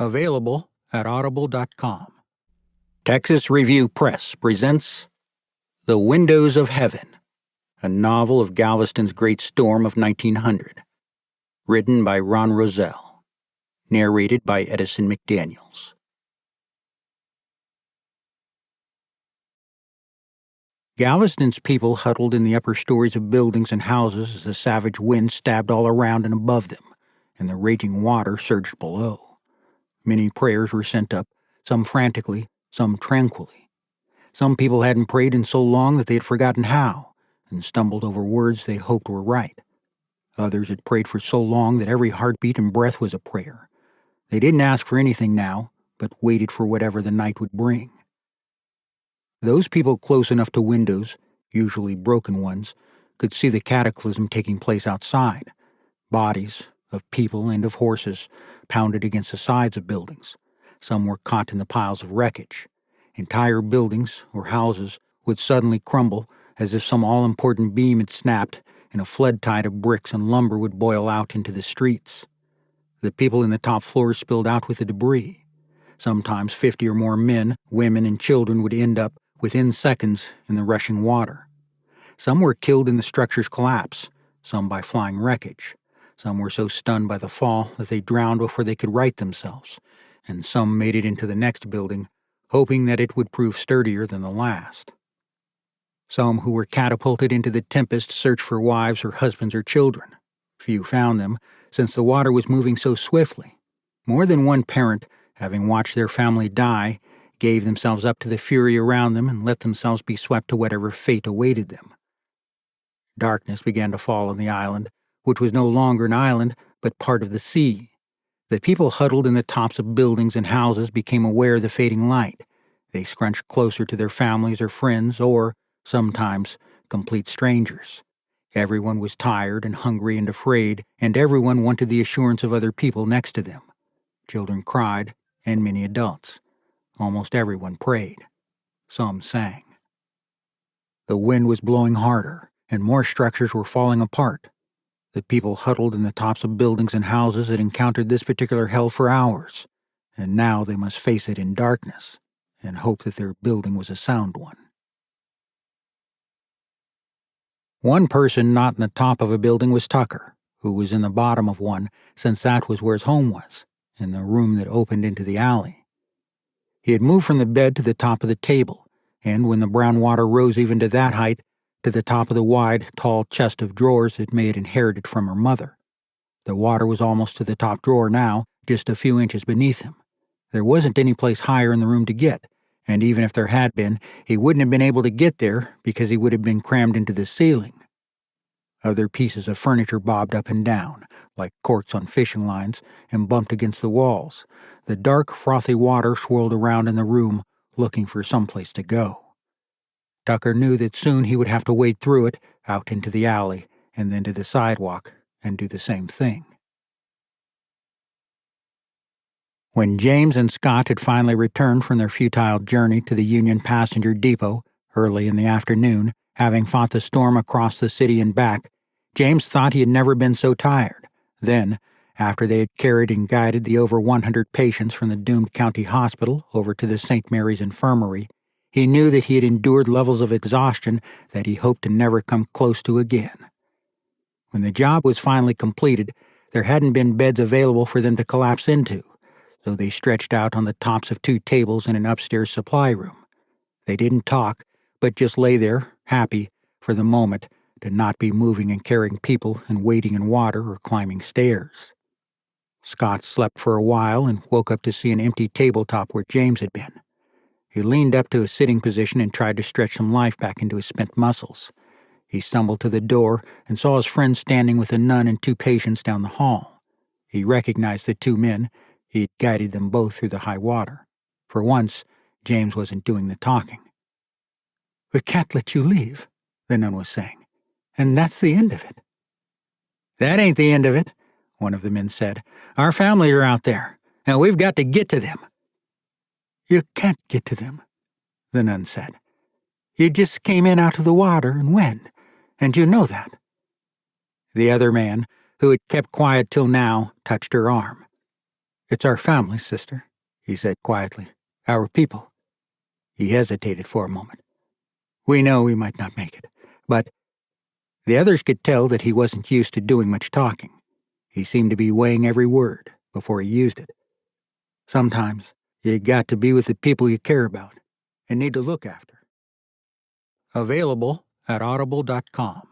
Available at audible.com. Texas Review Press presents The Windows of Heaven, a novel of Galveston's Great Storm of 1900. Written by Ron Rozelle. Narrated by Edison McDaniels. Galveston's people huddled in the upper stories of buildings and houses as the savage wind stabbed all around and above them, and the raging water surged below. Many prayers were sent up, some frantically, some tranquilly. Some people hadn't prayed in so long that they had forgotten how, and stumbled over words they hoped were right. Others had prayed for so long that every heartbeat and breath was a prayer. They didn't ask for anything now, but waited for whatever the night would bring. Those people close enough to windows, usually broken ones, could see the cataclysm taking place outside. Bodies, of people and of horses, pounded against the sides of buildings. Some were caught in the piles of wreckage. Entire buildings, or houses, would suddenly crumble as if some all-important beam had snapped, and a flood tide of bricks and lumber would boil out into the streets. The people in the top floors spilled out with the debris. Sometimes 50 or more men, women, and children would end up, within seconds, in the rushing water. Some were killed in the structure's collapse, some by flying wreckage. Some were so stunned by the fall that they drowned before they could right themselves, and some made it into the next building, hoping that it would prove sturdier than the last. Some who were catapulted into the tempest searched for wives or husbands or children. Few found them, since the water was moving so swiftly. More than one parent, having watched their family die, gave themselves up to the fury around them and let themselves be swept to whatever fate awaited them. Darkness began to fall on the island, which was no longer an island, but part of the sea. The people huddled in the tops of buildings and houses became aware of the fading light. They scrunched closer to their families or friends, or, sometimes, complete strangers. Everyone was tired and hungry and afraid, and everyone wanted the assurance of other people next to them. Children cried, and many adults. Almost everyone prayed. Some sang. The wind was blowing harder, and more structures were falling apart. The people huddled in the tops of buildings and houses had encountered this particular hell for hours, and now they must face it in darkness and hope that their building was a sound one. One person not in the top of a building was Tucker, who was in the bottom of one, since that was where his home was, in the room that opened into the alley. He had moved from the bed to the top of the table, and when the brown water rose even to that height, to the top of the wide, tall chest of drawers that May had inherited from her mother. The water was almost to the top drawer now, just a few inches beneath him. There wasn't any place higher in the room to get, and even if there had been, he wouldn't have been able to get there because he would have been crammed into the ceiling. Other pieces of furniture bobbed up and down, like corks on fishing lines, and bumped against the walls. The dark, frothy water swirled around in the room, looking for some place to go. Tucker knew that soon he would have to wade through it, out into the alley, and then to the sidewalk, and do the same thing. When James and Scott had finally returned from their futile journey to the Union Passenger Depot, early in the afternoon, having fought the storm across the city and back, James thought he had never been so tired. Then, after they had carried and guided the over 100 patients from the doomed county hospital over to the St. Mary's Infirmary, he knew that he had endured levels of exhaustion that he hoped to never come close to again. When the job was finally completed, there hadn't been beds available for them to collapse into, so they stretched out on the tops of 2 tables in an upstairs supply room. They didn't talk, but just lay there, happy, for the moment, to not be moving and carrying people and wading in water or climbing stairs. Scott slept for a while and woke up to see an empty tabletop where James had been. He leaned up to a sitting position and tried to stretch some life back into his spent muscles. He stumbled to the door and saw his friend standing with a nun and 2 patients down the hall. He recognized the 2 men. He had guided them both through the high water. For once, James wasn't doing the talking. "We can't let you leave," the nun was saying, "and that's the end of it." "That ain't the end of it," one of the men said. "Our families are out there, and we've got to get to them." "You can't get to them," the nun said. "You just came in out of the water and went, and you know that." The other man, who had kept quiet till now, touched her arm. It's our family, sister, he said quietly. Our people. He hesitated for a moment. We know we might not make it, but the others could tell that he wasn't used to doing much talking. He seemed to be weighing every word before he used it. Sometimes you got to be with the people you care about and need to look after. Available at audible.com.